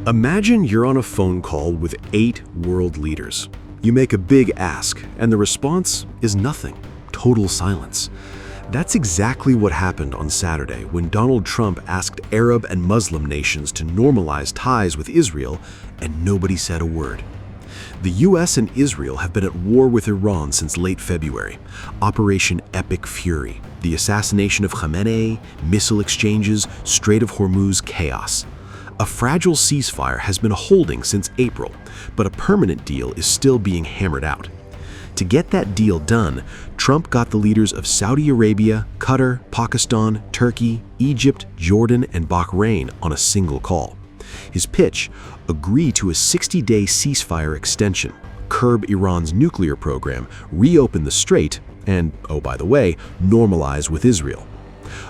Imagine you're on a phone call with 8 world leaders. You make a big ask, and the response is nothing. Total silence. That's exactly what happened on Saturday when Donald Trump asked Arab and Muslim nations to normalize ties with Israel, and nobody said a word. The US and Israel have been at war with Iran since late February. Operation Epic Fury, the assassination of Khamenei, missile exchanges, Strait of Hormuz chaos. A fragile ceasefire has been holding since April, but a permanent deal is still being hammered out. To get that deal done, Trump got the leaders of Saudi Arabia, Qatar, Pakistan, Turkey, Egypt, Jordan, and Bahrain on a single call. His pitch: agree to a 60-day ceasefire extension, curb Iran's nuclear program, reopen the Strait, and, oh by the way, normalize with Israel.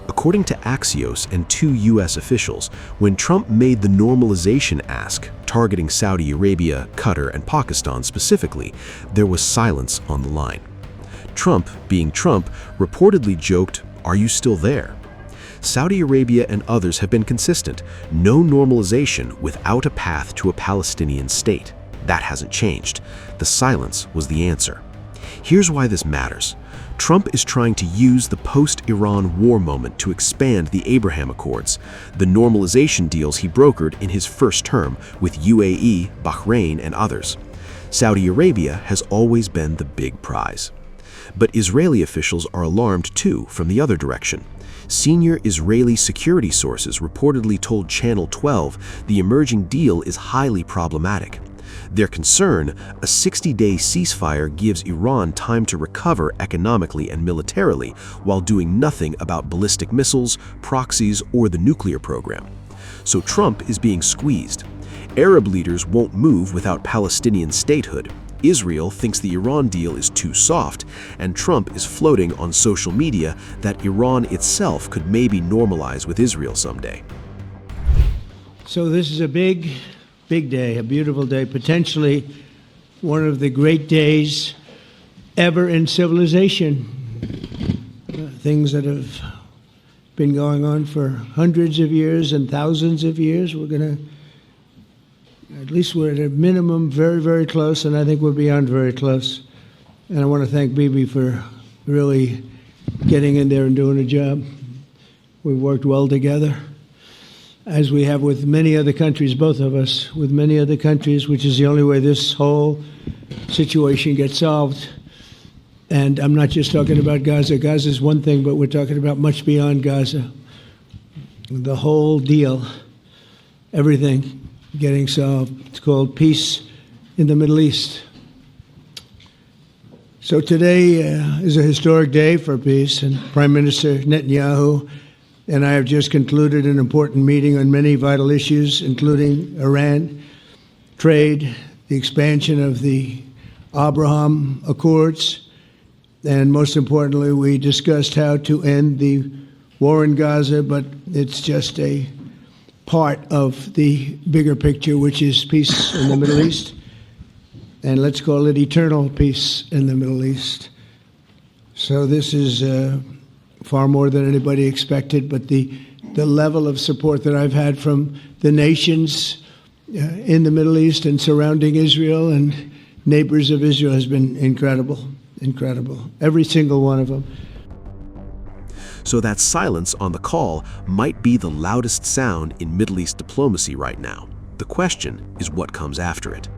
According to Axios and 2 US officials, when Trump made the normalization ask, targeting Saudi Arabia, Qatar, and Pakistan specifically, there was silence on the line. Trump, being Trump, reportedly joked, "Are you still there?" Saudi Arabia and others have been consistent. No normalization without a path to a Palestinian state. That hasn't changed. The silence was the answer. Here's why this matters. Trump is trying to use the post-Iran war moment to expand the Abraham Accords, the normalization deals he brokered in his first term with UAE, Bahrain, and others. Saudi Arabia has always been the big prize. But Israeli officials are alarmed too from the other direction. Senior Israeli security sources reportedly told Channel 12 the emerging deal is highly problematic. Their concern: a 60-day ceasefire gives Iran time to recover economically and militarily while doing nothing about ballistic missiles, proxies, or the nuclear program. So Trump is being squeezed. Arab leaders won't move without Palestinian statehood. Israel thinks the Iran deal is too soft, and Trump is floating on social media that Iran itself could maybe normalize with Israel someday. So this is a big day, a beautiful day, potentially one of the great days ever in civilization. Things that have been going on for hundreds of years and thousands of years, at least we're at a minimum very, very close, and I think we're beyond very close. And I want to thank Bibi for really getting in there and doing a job. We've worked well together, as we have with many other countries, both of us, with many other countries, which is the only way this whole situation gets solved. And I'm not just talking about Gaza. Gaza is one thing, but we're talking about much beyond Gaza. The whole deal, everything getting solved. It's called peace in the Middle East. So today is a historic day for peace, and Prime Minister Netanyahu and I have just concluded an important meeting on many vital issues, including Iran, trade, the expansion of the Abraham Accords, and most importantly, we discussed how to end the war in Gaza, but it's just a part of the bigger picture, which is peace in the Middle East, and let's call it eternal peace in the Middle East. So this is far more than anybody expected, but the level of support that I've had from the nations in the Middle East and surrounding Israel and neighbors of Israel has been incredible, incredible. Every single one of them. So that silence on the call might be the loudest sound in Middle East diplomacy right now. The question is what comes after it.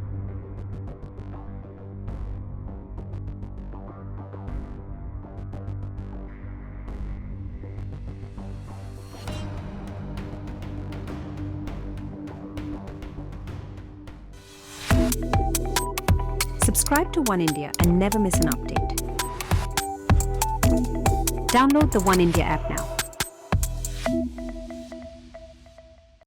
Subscribe to One India and never miss an update. Download the One India app now.